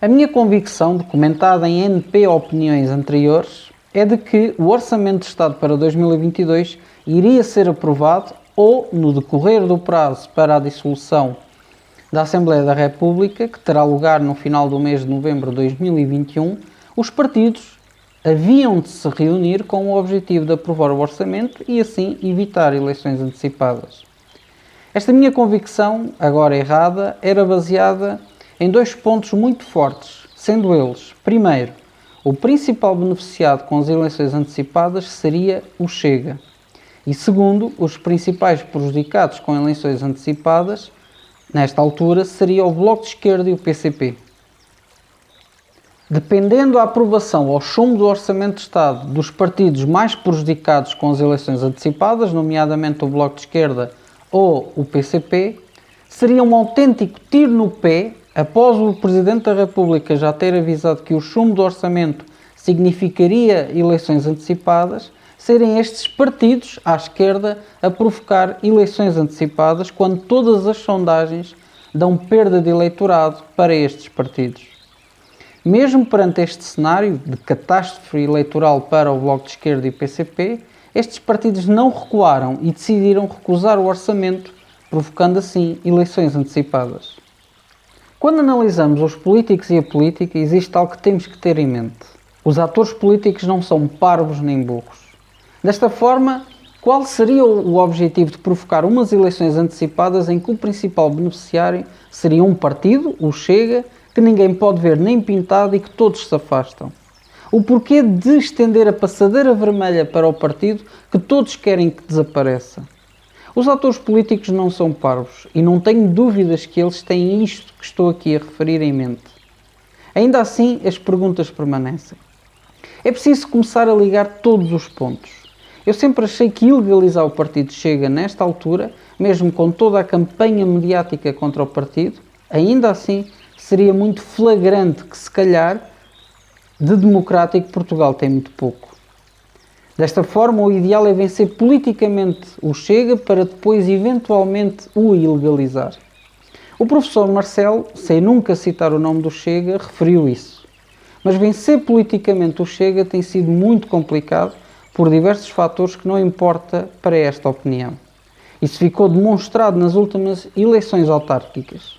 A minha convicção, documentada em NP opiniões anteriores, é de que o Orçamento de Estado para 2022 iria ser aprovado ou, no decorrer do prazo para a dissolução da Assembleia da República, que terá lugar no final do mês de novembro de 2021, os partidos haviam de se reunir com o objetivo de aprovar o orçamento e assim evitar eleições antecipadas. Esta minha convicção, agora errada, era baseada em dois pontos muito fortes, sendo eles, primeiro, o principal beneficiado com as eleições antecipadas seria o Chega e, segundo, os principais prejudicados com eleições antecipadas, nesta altura, seria o Bloco de Esquerda e o PCP. Dependendo da aprovação ao chumbo do Orçamento de Estado dos partidos mais prejudicados com as eleições antecipadas, nomeadamente o Bloco de Esquerda ou o PCP, seria um autêntico tiro no pé, após o Presidente da República já ter avisado que o chumbo do orçamento significaria eleições antecipadas, serem estes partidos, à esquerda, a provocar eleições antecipadas quando todas as sondagens dão perda de eleitorado para estes partidos. Mesmo perante este cenário de catástrofe eleitoral para o Bloco de Esquerda e PCP, estes partidos não recuaram e decidiram recusar o orçamento, provocando assim eleições antecipadas. Quando analisamos os políticos e a política, existe algo que temos que ter em mente. Os atores políticos não são parvos nem burros. Desta forma, qual seria o objetivo de provocar umas eleições antecipadas em que o principal beneficiário seria um partido, o Chega, que ninguém pode ver nem pintado e que todos se afastam? O porquê de estender a passadeira vermelha para o partido que todos querem que desapareça? Os atores políticos não são parvos e não tenho dúvidas que eles têm isto que estou aqui a referir em mente. Ainda assim, as perguntas permanecem. É preciso começar a ligar todos os pontos. Eu sempre achei que ilegalizar o Partido Chega nesta altura, mesmo com toda a campanha mediática contra o partido, ainda assim seria muito flagrante que, se calhar, de democrático Portugal tem muito pouco. Desta forma, o ideal é vencer politicamente o Chega para depois, eventualmente, o ilegalizar. O professor Marcelo, sem nunca citar o nome do Chega, referiu isso. Mas vencer politicamente o Chega tem sido muito complicado por diversos fatores que não importa para esta opinião. Isso ficou demonstrado nas últimas eleições autárquicas.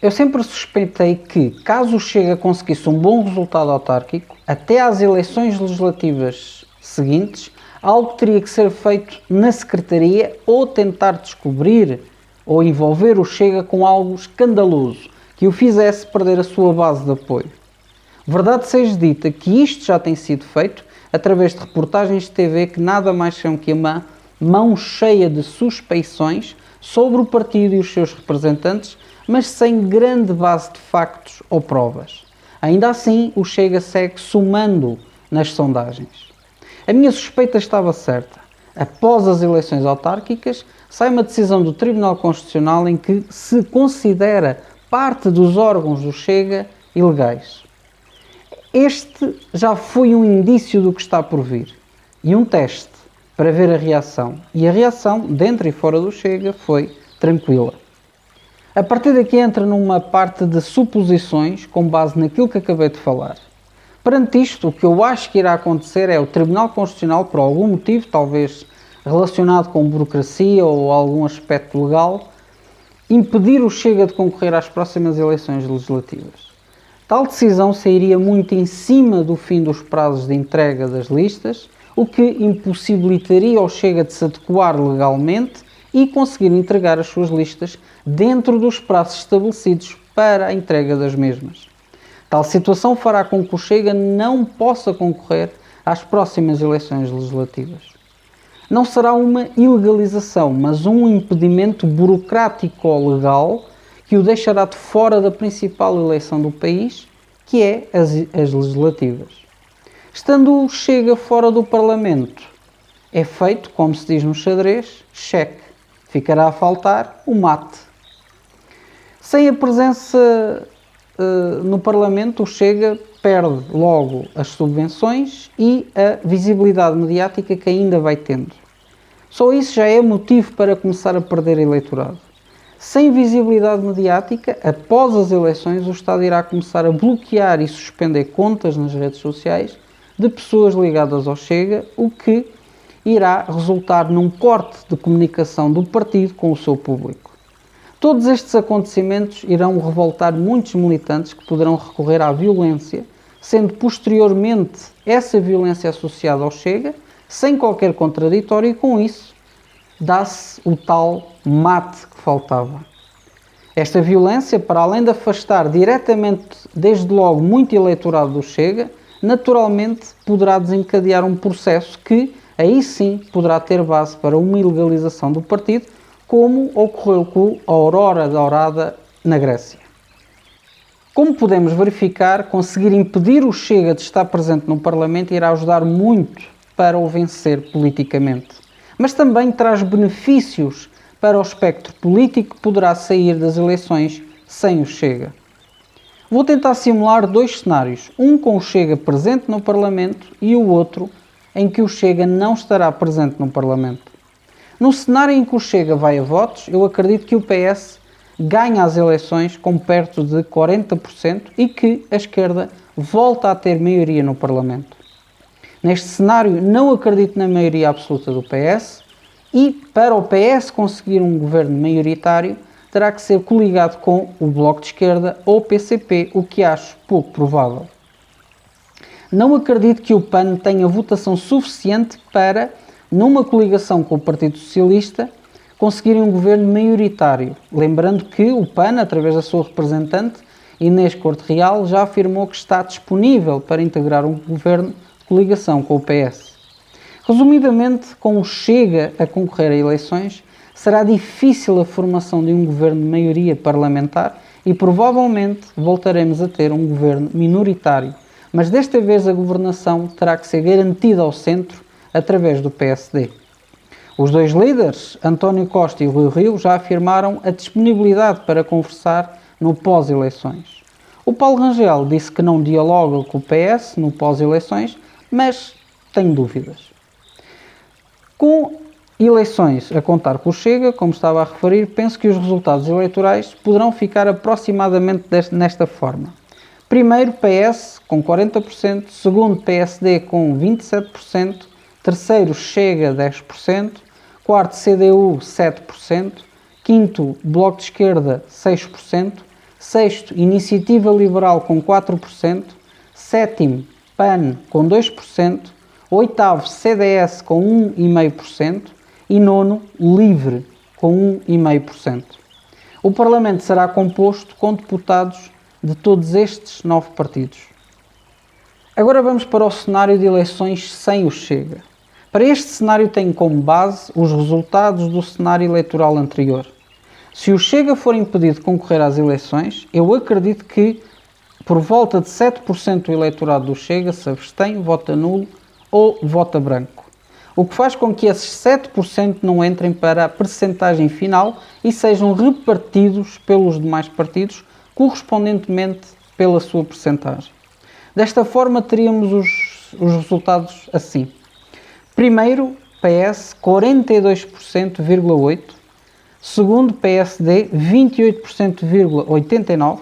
Eu sempre suspeitei que, caso o Chega conseguisse um bom resultado autárquico, até às eleições legislativas seguintes, algo teria que ser feito na Secretaria ou tentar descobrir ou envolver o Chega com algo escandaloso que o fizesse perder a sua base de apoio. Verdade seja dita que isto já tem sido feito através de reportagens de TV que nada mais são que uma mão cheia de suspeições sobre o partido e os seus representantes, mas sem grande base de factos ou provas. Ainda assim, o Chega segue somando nas sondagens. A minha suspeita estava certa. Após as eleições autárquicas, sai uma decisão do Tribunal Constitucional em que se considera parte dos órgãos do Chega ilegais. Este já foi um indício do que está por vir e um teste para ver a reação. E a reação, dentro e fora do Chega, foi tranquila. A partir daqui entra numa parte de suposições com base naquilo que acabei de falar. Perante isto, o que eu acho que irá acontecer é o Tribunal Constitucional, por algum motivo, talvez relacionado com burocracia ou algum aspecto legal, impedir o Chega de concorrer às próximas eleições legislativas. Tal decisão sairia muito em cima do fim dos prazos de entrega das listas, o que impossibilitaria ao Chega de se adequar legalmente e conseguir entregar as suas listas dentro dos prazos estabelecidos para a entrega das mesmas. Tal situação fará com que o Chega não possa concorrer às próximas eleições legislativas. Não será uma ilegalização, mas um impedimento burocrático ou legal que o deixará de fora da principal eleição do país, que é as legislativas. Estando o Chega fora do Parlamento, é feito, como se diz no xadrez, cheque. Ficará a faltar o mate. Sem a presença no Parlamento, o Chega perde logo as subvenções e a visibilidade mediática que ainda vai tendo. Só isso já é motivo para começar a perder eleitorado. Sem visibilidade mediática, após as eleições, o Estado irá começar a bloquear e suspender contas nas redes sociais de pessoas ligadas ao Chega, o que irá resultar num corte de comunicação do partido com o seu público. Todos estes acontecimentos irão revoltar muitos militantes que poderão recorrer à violência, sendo posteriormente essa violência associada ao Chega, sem qualquer contraditório, e com isso dá-se o tal mate que faltava. Esta violência, para além de afastar diretamente, desde logo, muito eleitorado do Chega, naturalmente poderá desencadear um processo que, aí sim, poderá ter base para uma ilegalização do partido, como ocorreu com a Aurora Dourada na Grécia. Como podemos verificar, conseguir impedir o Chega de estar presente no Parlamento irá ajudar muito para o vencer politicamente, mas também traz benefícios para o espectro político que poderá sair das eleições sem o Chega. Vou tentar simular dois cenários, um com o Chega presente no Parlamento e o outro em que o Chega não estará presente no Parlamento. No cenário em que o Chega vai a votos, eu acredito que o PS ganha as eleições com perto de 40% e que a esquerda volta a ter maioria no Parlamento. Neste cenário, não acredito na maioria absoluta do PS e, para o PS conseguir um governo maioritário, terá que ser coligado com o Bloco de Esquerda ou o PCP, o que acho pouco provável. Não acredito que o PAN tenha votação suficiente para, numa coligação com o Partido Socialista, conseguirem um governo maioritário. Lembrando que o PAN, através da sua representante, Inês Corte Real, já afirmou que está disponível para integrar um governo de coligação com o PS. Resumidamente, com o Chega a concorrer a eleições, será difícil a formação de um governo de maioria parlamentar e provavelmente voltaremos a ter um governo minoritário. Mas desta vez a governação terá que ser garantida ao centro através do PSD. Os dois líderes, António Costa e Rui Rio, já afirmaram a disponibilidade para conversar no pós-eleições. O Paulo Rangel disse que não dialoga com o PS no pós-eleições, mas tem dúvidas. Com eleições a contar com o Chega, como estava a referir, penso que os resultados eleitorais poderão ficar aproximadamente nesta forma. Primeiro, PS com 40%, segundo, PSD com 27%, terceiro, Chega 10%, quarto, CDU 7%, quinto, Bloco de Esquerda 6%, sexto, Iniciativa Liberal com 4%, sétimo, PAN com 2%, oitavo, CDS com 1,5% e nono, LIVRE com 1,5%. O Parlamento será composto com deputados de todos estes 9 partidos. Agora vamos para o cenário de eleições sem o Chega. Para este cenário tenho como base os resultados do cenário eleitoral anterior. Se o Chega for impedido de concorrer às eleições, eu acredito que por volta de 7% do eleitorado do Chega se abstém, vota nulo ou vota branco. O que faz com que esses 7% não entrem para a percentagem final e sejam repartidos pelos demais partidos correspondentemente pela sua percentagem. Desta forma teríamos os resultados assim. Primeiro, PS 42,8%, segundo, PSD 28,89%,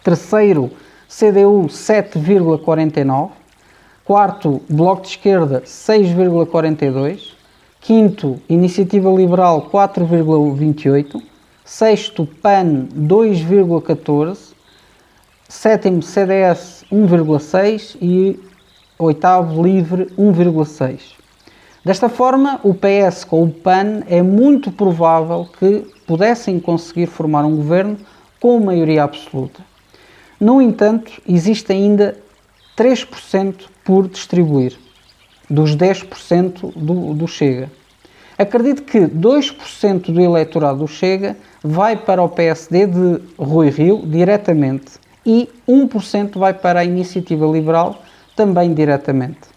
terceiro, CDU 7,49%, quarto, Bloco de Esquerda 6,42%, quinto, Iniciativa Liberal 4,28%, sexto, PAN 2,14%, sétimo, CDS 1,6% e oitavo, LIVRE 1,6%. Desta forma, o PS com o PAN é muito provável que pudessem conseguir formar um governo com maioria absoluta. No entanto, existe ainda 3% por distribuir, dos 10% do Chega. Acredito que 2% do eleitorado do Chega vai para o PSD de Rui Rio diretamente e 1% vai para a Iniciativa Liberal também diretamente.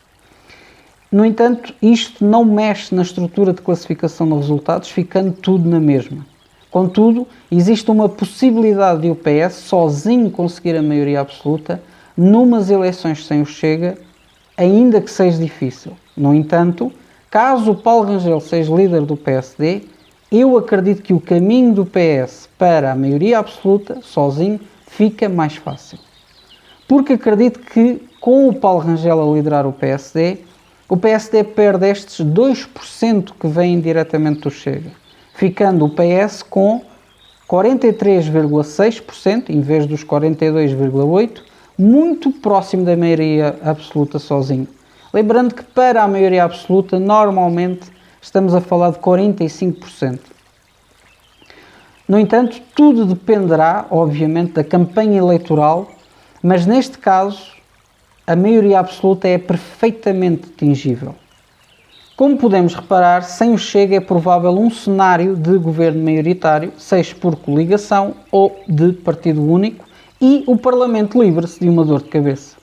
No entanto, isto não mexe na estrutura de classificação de resultados, ficando tudo na mesma. Contudo, existe uma possibilidade de o PS sozinho conseguir a maioria absoluta numas eleições sem o Chega, ainda que seja difícil. No entanto, caso o Paulo Rangel seja líder do PSD, eu acredito que o caminho do PS para a maioria absoluta, sozinho, fica mais fácil. Porque acredito que, com o Paulo Rangel a liderar o PSD perde estes 2% que vêm diretamente do Chega, ficando o PS com 43,6%, em vez dos 42,8%, muito próximo da maioria absoluta sozinho. Lembrando que para a maioria absoluta, normalmente, estamos a falar de 45%. No entanto, tudo dependerá, obviamente, da campanha eleitoral, mas neste caso, a maioria absoluta é perfeitamente atingível. Como podemos reparar, sem o Chega é provável um cenário de governo maioritário, seja por coligação ou de partido único, e o Parlamento livre-se de uma dor de cabeça.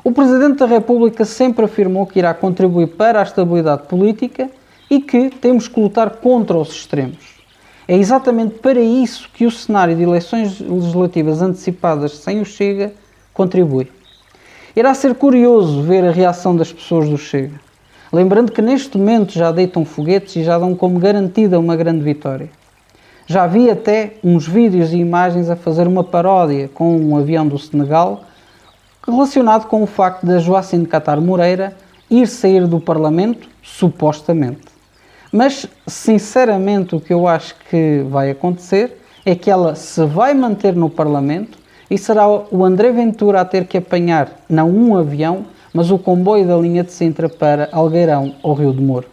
O Presidente da República sempre afirmou que irá contribuir para a estabilidade política e que temos que lutar contra os extremos. É exatamente para isso que o cenário de eleições legislativas antecipadas sem o Chega contribui. Irá ser curioso ver a reação das pessoas do Chega, lembrando que neste momento já deitam foguetes e já dão como garantida uma grande vitória. Já vi até uns vídeos e imagens a fazer uma paródia com um avião do Senegal relacionado com o facto de Joacine Catar Moreira ir sair do Parlamento, supostamente. Mas, sinceramente, o que eu acho que vai acontecer é que ela se vai manter no Parlamento e será o André Ventura a ter que apanhar, não um avião, mas o comboio da linha de Sintra para Algueirão ou Rio de Moro.